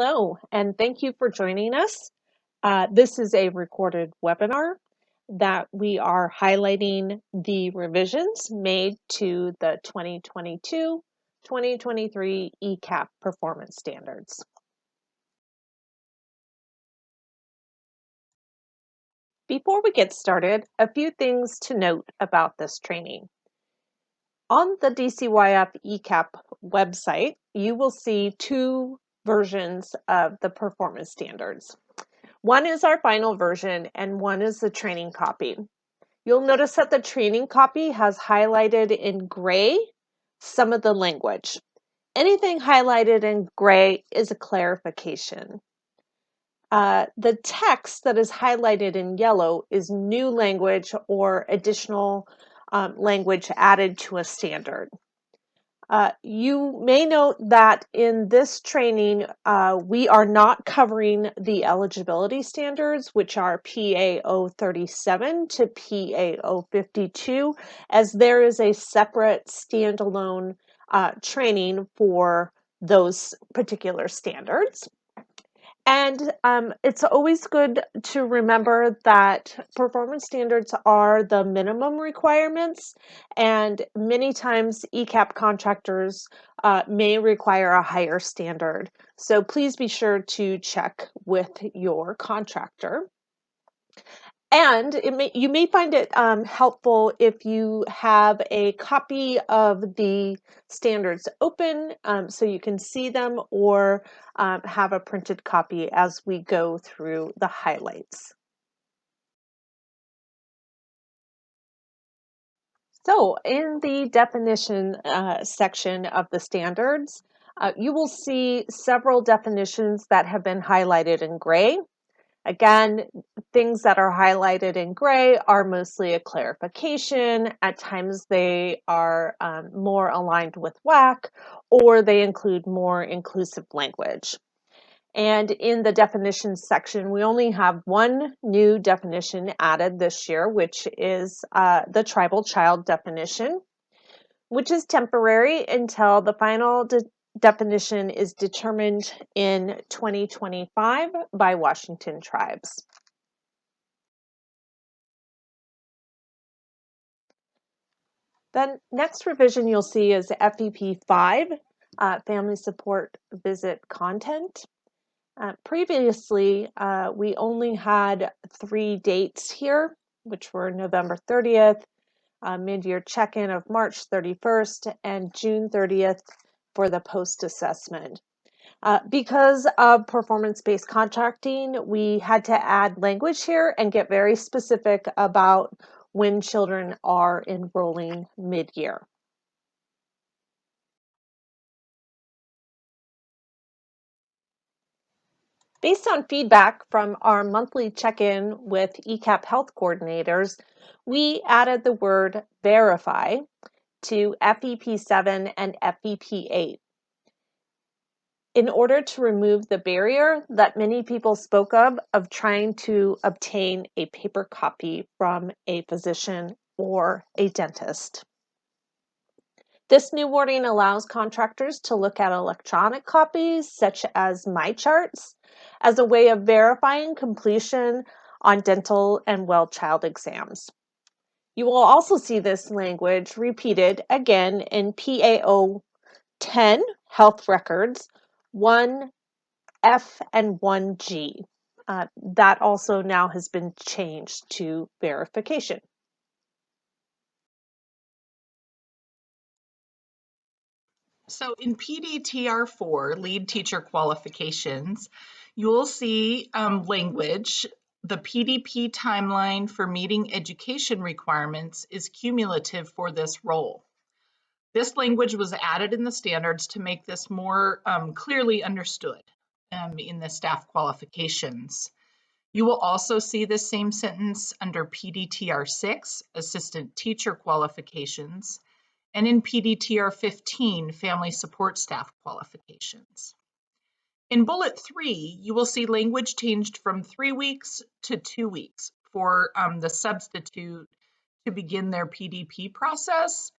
Hello, and thank you for joining us. This is a recorded webinar that we are highlighting the revisions made to the 2022-2023 ECEAP performance standards. Before we get started, a few things to note about this training. On the DCYF ECEAP website, you will see two versions of the performance standards. One is our final version and one is the training copy. You'll notice that the training copy has highlighted in gray some of the language. Anything highlighted in gray is a clarification. The text that is highlighted in yellow is new language or additional language added to a standard. You may note that in this training, we are not covering the eligibility standards, which are PAO 37 to PAO 52, as there is a separate standalone training for those particular standards. And it's always good to remember that performance standards are the minimum requirements, and many times ECEAP contractors may require a higher standard. So please be sure to check with your contractor. And you may find it helpful if you have a copy of the standards open so you can see them, or have a printed copy as we go through the highlights. So in the definition section of the standards, you will see several definitions that have been highlighted in gray. Again, things that are highlighted in gray are mostly a clarification. At times they are more aligned with WAC, or they include more inclusive language. And in the definitions section, we only have one new definition added this year, which is the tribal child definition, which is temporary until the final definition is determined in 2025 by Washington tribes. The next revision you'll see is FEP 5, Family Support Visit Content. Previously, we only had 3 dates here, which were November 30th, mid-year check-in of March 31st, and June 30th for the post-assessment. Because of performance-based contracting, we had to add language here and get very specific about when children are enrolling mid-year. Based on feedback from our monthly check-in with ECEAP health coordinators, we added the word verify to FEP 7 and FEP 8. In order to remove the barrier that many people spoke of trying to obtain a paper copy from a physician or a dentist. This new wording allows contractors to look at electronic copies, such as MyCharts, as a way of verifying completion on dental and well child exams. You will also see this language repeated again in PAO 10, Health Records, 1F and 1G. That also now has been changed to verification. So in PDTR4, Lead Teacher Qualifications, you'll see language. The PDP timeline for meeting education requirements is cumulative for this role. This language was added in the standards to make this more clearly understood in the staff qualifications. You will also see the same sentence under PDTR6, Assistant Teacher Qualifications, and in PDTR 15, Family Support Staff Qualifications. In Bullet 3, you will see language changed from 3 weeks to 2 weeks for the substitute to begin their PDP process.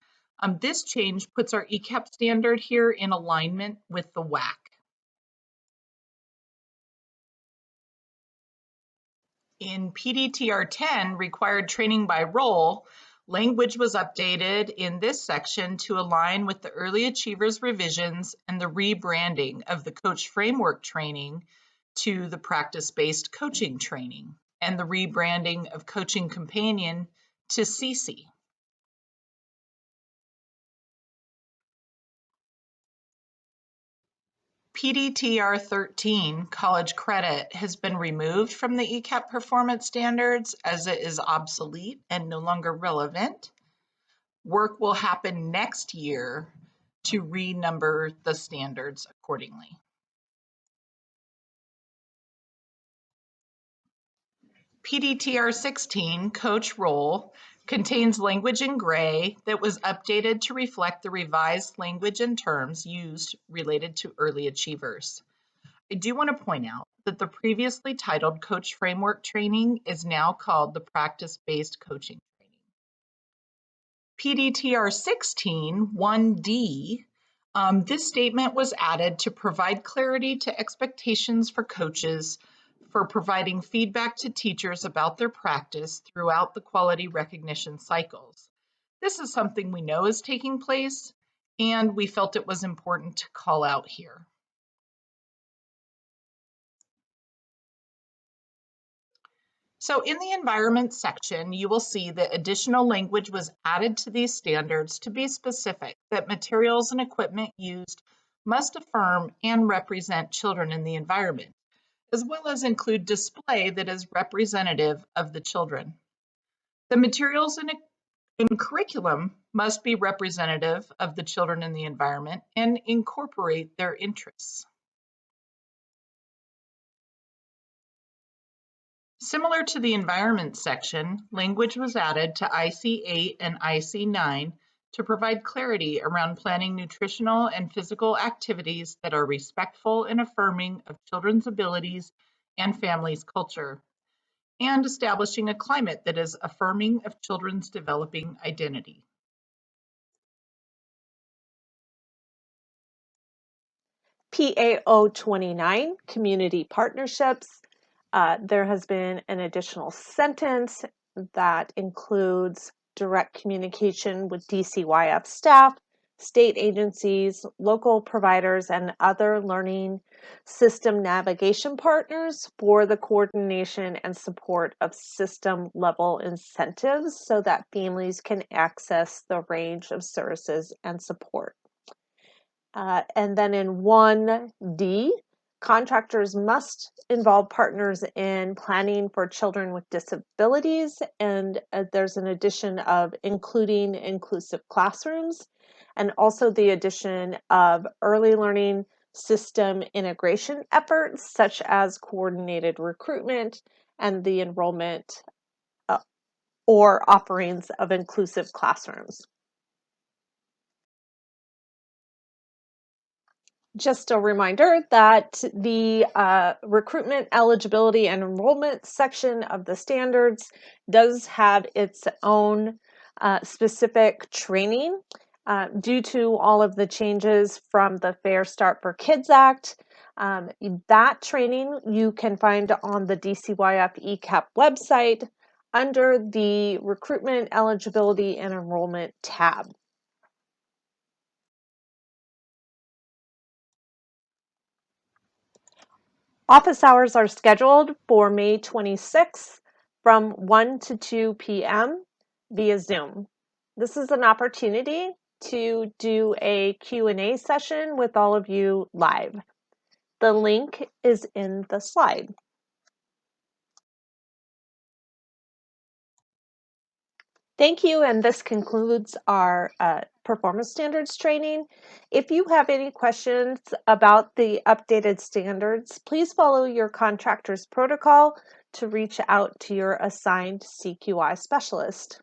This change puts our ECEAP standard here in alignment with the WAC. In PDTR 10, required training by role, language was updated in this section to align with the early achievers revisions and the rebranding of the coach framework training to the practice-based coaching training and the rebranding of coaching companion to CC. PDTR 13, college credit, has been removed from the ECEAP performance standards as it is obsolete and no longer relevant. Work will happen next year to renumber the standards accordingly. PDTR 16, coach role, contains language in gray that was updated to reflect the revised language and terms used related to early achievers. I do want to point out that the previously titled Coach Framework Training is now called the Practice-Based Coaching Training. PDTR 16, 1D, this statement was added to provide clarity to expectations for coaches for providing feedback to teachers about their practice throughout the quality recognition cycles. This is something we know is taking place, and we felt it was important to call out here. So in the environment section, you will see that additional language was added to these standards to be specific that materials and equipment used must affirm and represent children in the environment, as well as include display that is representative of the children. The materials in curriculum must be representative of the children in the environment and incorporate their interests. Similar to the environment section, language was added to IC8 and IC9 to provide clarity around planning nutritional and physical activities that are respectful and affirming of children's abilities and families' culture, and establishing a climate that is affirming of children's developing identity. PAO 29, community partnerships. There has been an additional sentence that includes direct communication with DCYF staff, state agencies, local providers, and other learning system navigation partners for the coordination and support of system-level incentives so that families can access the range of services and support. And then in 1D, contractors must involve partners in planning for children with disabilities, and there's an addition of including inclusive classrooms, and also the addition of early learning system integration efforts, such as coordinated recruitment and the enrollment or offerings of inclusive classrooms. Just a reminder that the recruitment, eligibility, and enrollment section of the standards does have its own specific training due to all of the changes from the Fair Start for Kids Act. That training you can find on the DCYF ECEAP website under the Recruitment, Eligibility, and Enrollment tab. Office hours are scheduled for May 26th from 1 to 2 p.m. via Zoom. This is an opportunity to do a Q&A session with all of you live. The link is in the slide. Thank you, and this concludes our performance standards training. If you have any questions about the updated standards, please follow your contractor's protocol to reach out to your assigned CQI specialist.